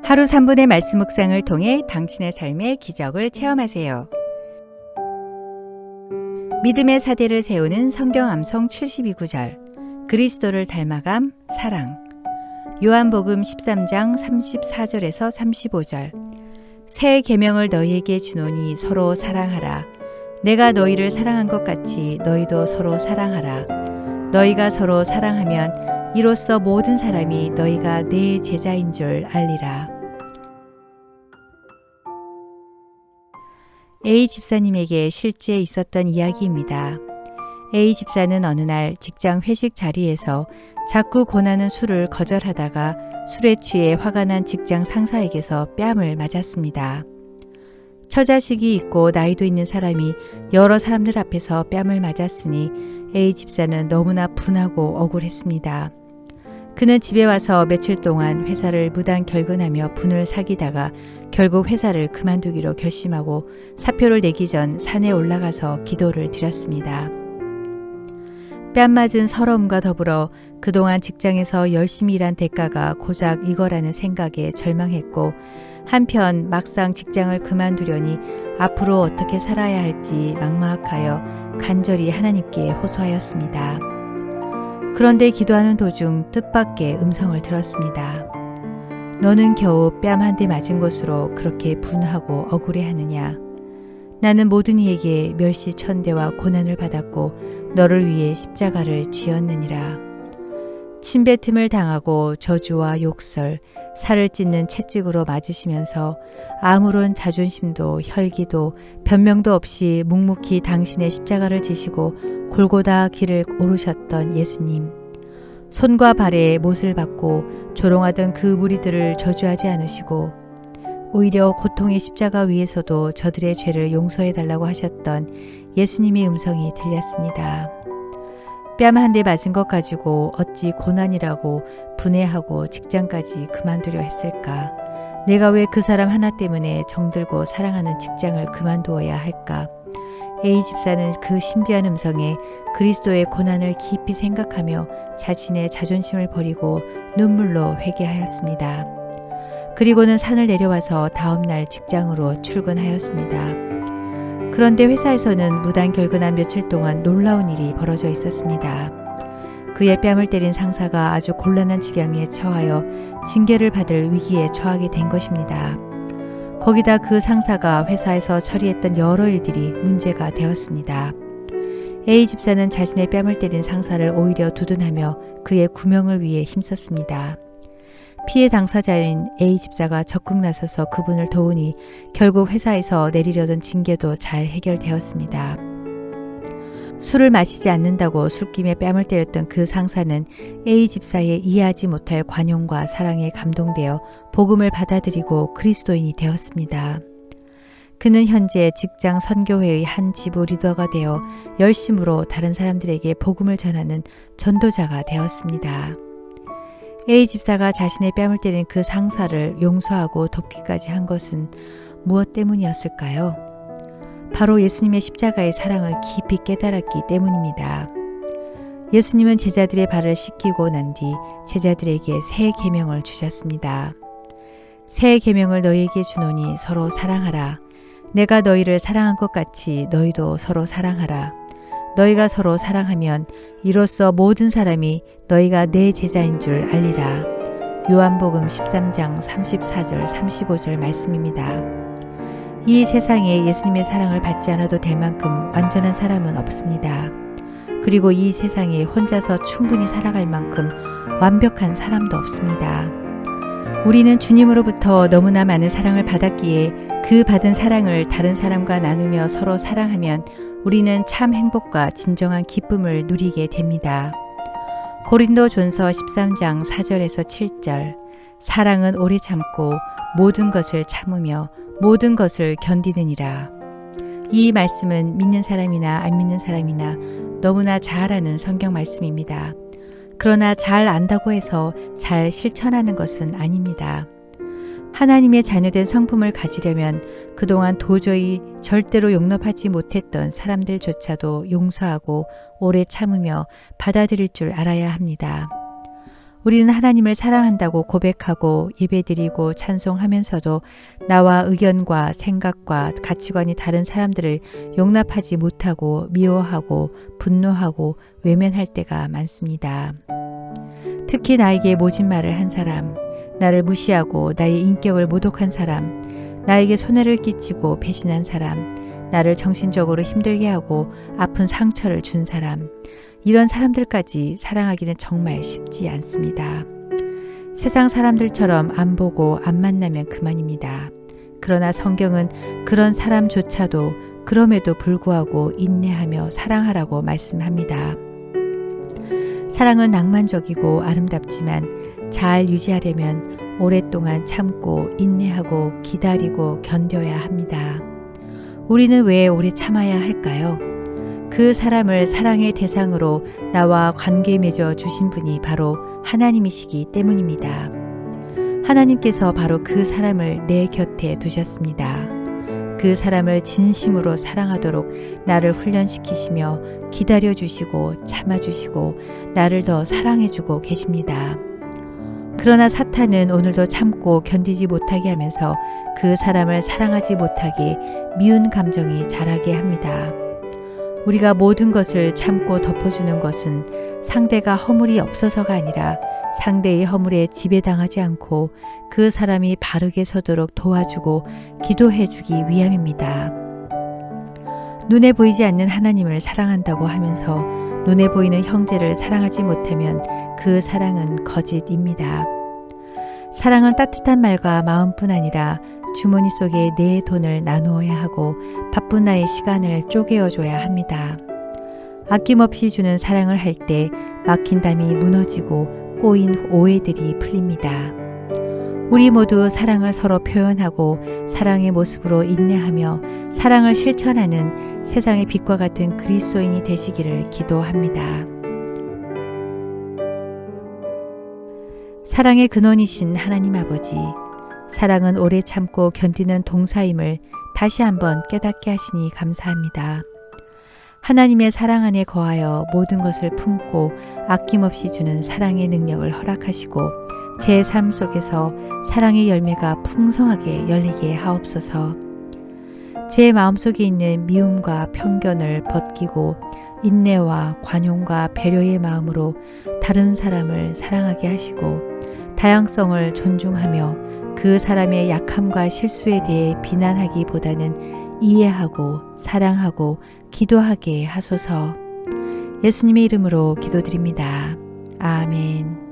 하루 3분의 말씀 묵상을 통해 당신의 삶의 기적을 체험하세요. 믿음의 사대를 세우는 성경 암송 72구절 그리스도를 닮아감 사랑. 요한복음 13장 34절에서 35절. 새 계명을 너희에게 주노니 서로 사랑하라. 내가 너희를 사랑한 것 같이 너희도 서로 사랑하라. 너희가 서로 사랑하면 이로써 모든 사람이 너희가 내 제자인 줄 알리라. A 집사님에게 실제 있었던 이야기입니다. A 집사는 어느 날 직장 회식 자리에서 자꾸 권하는 술을 거절하다가 술에 취해 화가 난 직장 상사에게서 뺨을 맞았습니다. 처자식이 있고 나이도 있는 사람이 여러 사람들 앞에서 뺨을 맞았으니 A 집사는 너무나 분하고 억울했습니다. 그는 집에 와서 며칠 동안 회사를 무단 결근하며 분을 사귀다가 결국 회사를 그만두기로 결심하고 사표를 내기 전 산에 올라가서 기도를 드렸습니다. 뺨 맞은 서러움과 더불어 그동안 직장에서 열심히 일한 대가가 고작 이거라는 생각에 절망했고, 한편 막상 직장을 그만두려니 앞으로 어떻게 살아야 할지 막막하여 간절히 하나님께 호소하였습니다. 그런데 기도하는 도중 뜻밖의 음성을 들었습니다. 너는 겨우 뺨 한 대 맞은 것으로 그렇게 분하고 억울해하느냐? 나는 모든 이에게 멸시천대와 고난을 받았고 너를 위해 십자가를 지었느니라. 침뱉음을 당하고 저주와 욕설, 살을 찢는 채찍으로 맞으시면서 아무런 자존심도 혈기도 변명도 없이 묵묵히 당신의 십자가를 지시고 골고다 길을 오르셨던 예수님. 손과 발에 못을 받고 조롱하던 그 무리들을 저주하지 않으시고 오히려 고통의 십자가 위에서도 저들의 죄를 용서해 달라고 하셨던 예수님의 음성이 들렸습니다. 뺨 한 대 맞은 것 가지고 어찌 고난이라고 분해하고 직장까지 그만두려 했을까? 내가 왜 그 사람 하나 때문에 정들고 사랑하는 직장을 그만두어야 할까? A 집사는 그 신비한 음성에 그리스도의 고난을 깊이 생각하며 자신의 자존심을 버리고 눈물로 회개하였습니다. 그리고는 산을 내려와서 다음 날 직장으로 출근하였습니다. 그런데 회사에서는 무단 결근한 며칠 동안 놀라운 일이 벌어져 있었습니다. 그의 뺨을 때린 상사가 아주 곤란한 지경에 처하여 징계를 받을 위기에 처하게 된 것입니다. 거기다 그 상사가 회사에서 처리했던 여러 일들이 문제가 되었습니다. A 집사는 자신의 뺨을 때린 상사를 오히려 두둔하며 그의 구명을 위해 힘썼습니다. 피해 당사자인 A 집사가 적극 나서서 그분을 도우니 결국 회사에서 내리려던 징계도 잘 해결되었습니다. 술을 마시지 않는다고 술김에 뺨을 때렸던 그 상사는 A 집사의 이해하지 못할 관용과 사랑에 감동되어 복음을 받아들이고 그리스도인이 되었습니다. 그는 현재 직장 선교회의 한 지부 리더가 되어 열심으로 다른 사람들에게 복음을 전하는 전도자가 되었습니다. A 집사가 자신의 뺨을 때린 그 상사를 용서하고 돕기까지 한 것은 무엇 때문이었을까요? 바로 예수님의 십자가의 사랑을 깊이 깨달았기 때문입니다. 예수님은 제자들의 발을 씻기고 난 뒤 제자들에게 새 계명을 주셨습니다. 새 계명을 너희에게 주노니 서로 사랑하라. 내가 너희를 사랑한 것 같이 너희도 서로 사랑하라. 너희가 서로 사랑하면 이로써 모든 사람이 너희가 내 제자인 줄 알리라. 요한복음 13장 34절 35절 말씀입니다. 이 세상에 예수님의 사랑을 받지 않아도 될 만큼 완전한 사람은 없습니다. 그리고 이 세상에 혼자서 충분히 살아갈 만큼 완벽한 사람도 없습니다. 우리는 주님으로부터 너무나 많은 사랑을 받았기에 그 받은 사랑을 다른 사람과 나누며 서로 사랑하면 우리는 참 행복과 진정한 기쁨을 누리게 됩니다. 고린도전서 13장 4절에서 7절. 사랑은 오래 참고 모든 것을 참으며 모든 것을 견디느니라. 이 말씀은 믿는 사람이나 안 믿는 사람이나 너무나 잘 아는 성경 말씀입니다. 그러나 잘 안다고 해서 잘 실천하는 것은 아닙니다. 하나님의 자녀된 성품을 가지려면 그동안 도저히 절대로 용납하지 못했던 사람들조차도 용서하고 오래 참으며 받아들일 줄 알아야 합니다. 우리는 하나님을 사랑한다고 고백하고 예배드리고 찬송하면서도 나와 의견과 생각과 가치관이 다른 사람들을 용납하지 못하고 미워하고 분노하고 외면할 때가 많습니다. 특히 나에게 모진 말을 한 사람, 나를 무시하고 나의 인격을 모독한 사람, 나에게 손해를 끼치고 배신한 사람, 나를 정신적으로 힘들게 하고 아픈 상처를 준 사람, 이런 사람들까지 사랑하기는 정말 쉽지 않습니다. 세상 사람들처럼 안 보고 안 만나면 그만입니다. 그러나 성경은 그런 사람조차도 그럼에도 불구하고 인내하며 사랑하라고 말씀합니다. 사랑은 낭만적이고 아름답지만 잘 유지하려면 오랫동안 참고 인내하고 기다리고 견뎌야 합니다. 우리는 왜 오래 참아야 할까요? 그 사람을 사랑의 대상으로 나와 관계 맺어 주신 분이 바로 하나님이시기 때문입니다. 하나님께서 바로 그 사람을 내 곁에 두셨습니다. 그 사람을 진심으로 사랑하도록 나를 훈련시키시며 기다려주시고 참아주시고 나를 더 사랑해주고 계십니다. 그러나 사탄은 오늘도 참고 견디지 못하게 하면서 그 사람을 사랑하지 못하게 미운 감정이 자라게 합니다. 우리가 모든 것을 참고 덮어주는 것은 상대가 허물이 없어서가 아니라 상대의 허물에 지배당하지 않고 그 사람이 바르게 서도록 도와주고 기도해 주기 위함입니다. 눈에 보이지 않는 하나님을 사랑한다고 하면서 눈에 보이는 형제를 사랑하지 못하면 그 사랑은 거짓입니다. 사랑은 따뜻한 말과 마음뿐 아니라 주머니 속에 내 돈을 나누어야 하고 바쁜 나의 시간을 쪼개어줘야 합니다. 아낌없이 주는 사랑을 할 때 막힌 담이 무너지고 꼬인 오해들이 풀립니다. 우리 모두 사랑을 서로 표현하고 사랑의 모습으로 인내하며 사랑을 실천하는 세상의 빛과 같은 그리스도인이 되시기를 기도합니다. 사랑의 근원이신 하나님 아버지, 사랑은 오래 참고 견디는 동사임을 다시 한번 깨닫게 하시니 감사합니다. 하나님의 사랑 안에 거하여 모든 것을 품고 아낌없이 주는 사랑의 능력을 허락하시고 제 삶 속에서 사랑의 열매가 풍성하게 열리게 하옵소서. 제 마음속에 있는 미움과 편견을 벗기고 인내와 관용과 배려의 마음으로 다른 사람을 사랑하게 하시고 다양성을 존중하며 그 사람의 약함과 실수에 대해 비난하기보다는 이해하고 사랑하고 기도하게 하소서. 예수님의 이름으로 기도드립니다. 아멘.